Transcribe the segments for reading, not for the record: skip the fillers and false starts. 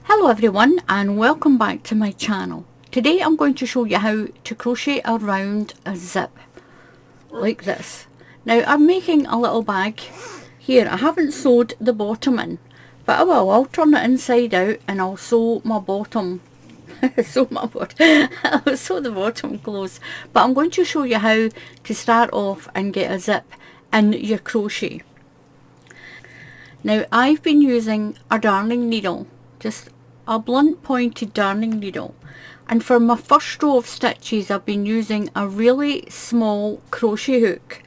Hello everyone and welcome back to my channel. Today I'm going to show you how to crochet around a zip like this. Now I'm making a little bag here. I haven't sewed the bottom in, but I will. I'll turn it inside out and I'll sew my bottom I'll sew the bottom close, but I'm going to show you how to start off and get a zip in your crochet. Now I've been using a darning needle, just a blunt pointed darning needle, and for my first row of stitches I've been using a really small crochet hook.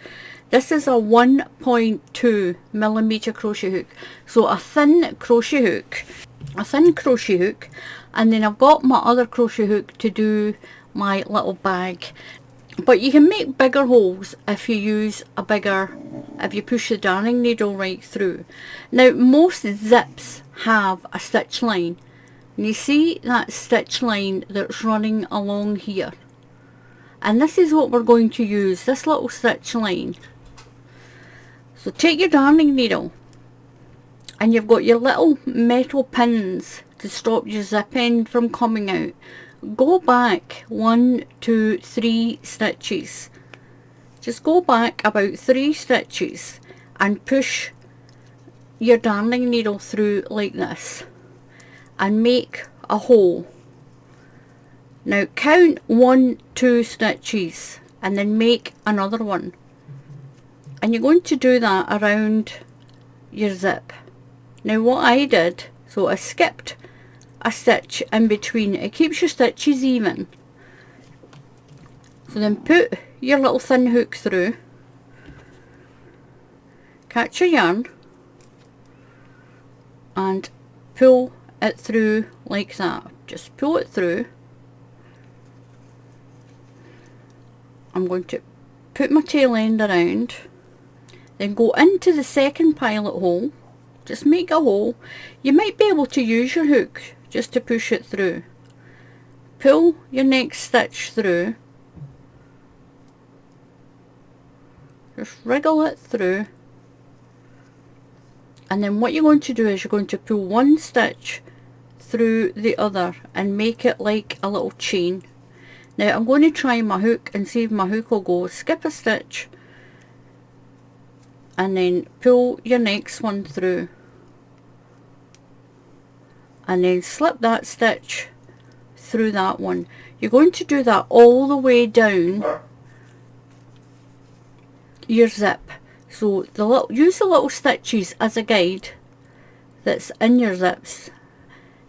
This is a 1.2 millimeter crochet hook, so a thin crochet hook, and then I've got my other crochet hook to do my little bag. But you can make bigger holes if you use if you push the darning needle right through. Now most zips have a stitch line, and you see that stitch line that's running along here, and this is what we're going to use, this little stitch line. So take your darning needle, and you've got your little metal pins to stop your zip end from coming out. Go back 1, 2, 3 stitches. Just go back about 3 stitches and push your darning needle through like this and make a hole. Now count 1, 2 stitches and then make another one, and you're going to do that around your zip. Now what I did, so I skipped a stitch in between. It keeps your stitches even. So then put your little thin hook through, catch your yarn and pull it through like that. Just pull it through. I'm going to put my tail end around, then go into the second pilot hole. Just make a hole. You might be able to use your hook just to push it through. Pull your next stitch through, just wriggle it through, and then what you're going to do is you're going to pull one stitch through the other and make it like a little chain. Now I'm going to try my hook and see if my hook will go. Skip a stitch and then pull your next one through, and then slip that stitch through that one. You're going to do that all the way down your zip. So use the little stitches as a guide that's in your zips.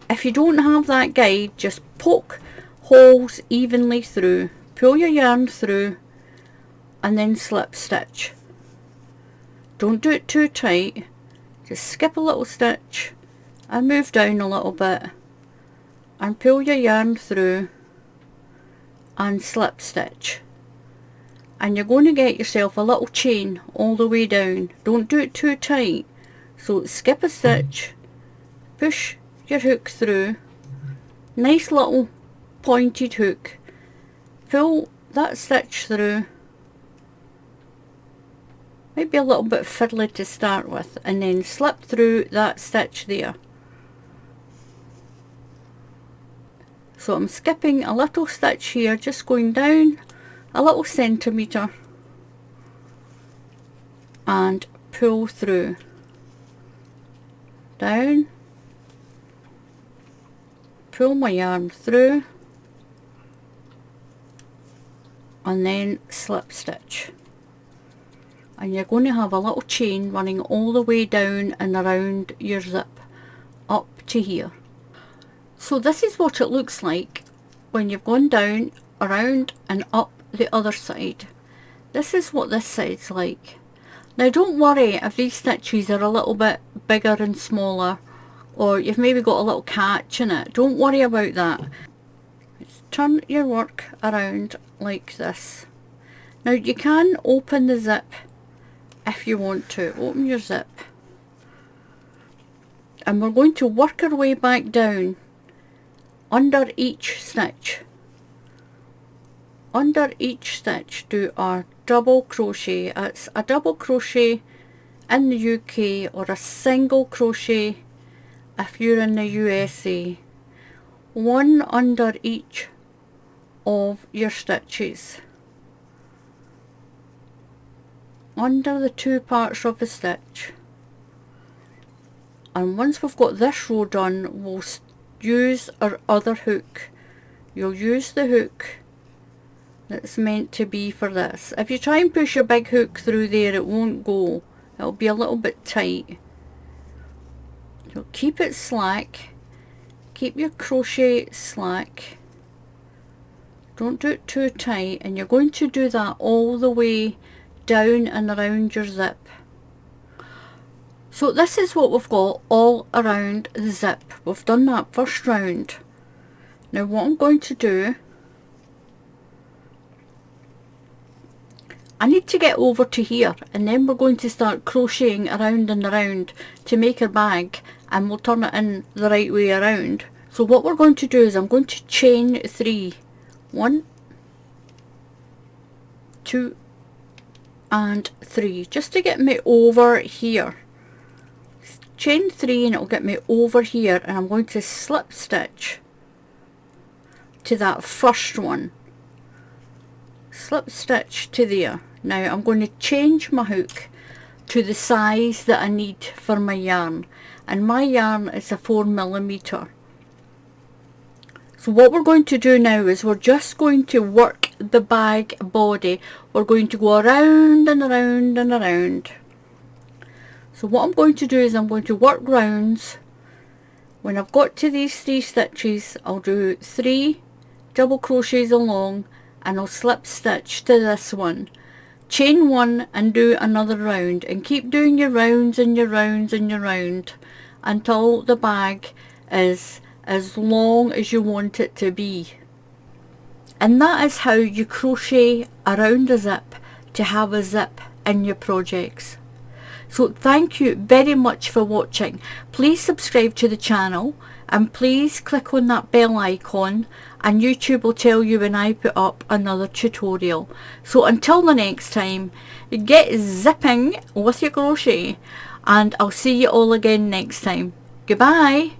If you don't have that guide, just poke holes evenly through, pull your yarn through, and then slip stitch. Don't do it too tight, just skip a little stitch and move down a little bit and pull your yarn through and slip stitch, and you're going to get yourself a little chain all the way down. Don't do it too tight, so skip a stitch, push your hook through, nice little pointed hook, pull that stitch through, might be a little bit fiddly to start with, and then slip through that stitch there. So I'm skipping a little stitch here, just going down a little centimetre and pull through, down, pull my yarn through, and then slip stitch, and you're going to have a little chain running all the way down and around your zip up to here. So this is what it looks like when you've gone down, around and up the other side. This is what this side's like. Now don't worry if these stitches are a little bit bigger and smaller, or you've maybe got a little catch in it. Don't worry about that. Just turn your work around like this. Now you can open the zip if you want to. Open your zip, and we're going to work our way back down under each stitch. Under each stitch do our double crochet. It's a double crochet in the UK or a single crochet if you're in the USA, one under each of your stitches, under the two parts of the stitch. And once we've got this row done, we'll use our other hook. You'll use the hook that's meant to be for this. If you try and push your big hook through there, it won't go. It'll be a little bit tight. So keep it slack. Keep your crochet slack. Don't do it too tight, and you're going to do that all the way down and around your zip. So this is what we've got all around the zip. We've done that first round. Now what I'm going to do, I need to get over to here, and then we're going to start crocheting around and around to make our bag, and we'll turn it in the right way around. So what we're going to do is I'm going to chain 3. 1, 2 and 3, just to get me over here. Chain 3 and it'll get me over here, and I'm going to slip stitch to that first one. Slip stitch to there. Now I'm going to change my hook to the size that I need for my yarn, and my yarn is a 4mm. So what we're going to do now is we're just going to work the bag body. We're going to go around and around and around. So what I'm going to do is I'm going to work rounds. When I've got to these 3 stitches, I'll do 3 double crochets along, and I'll slip stitch to this one. Chain 1 and do another round, and keep doing your rounds and your rounds and your round until the bag is as long as you want it to be. And that is how you crochet around a zip to have a zip in your projects. So thank you very much for watching. Please subscribe to the channel, and please click on that bell icon, and YouTube will tell you when I put up another tutorial. So until the next time, get zipping with your crochet, and I'll see you all again next time. Goodbye.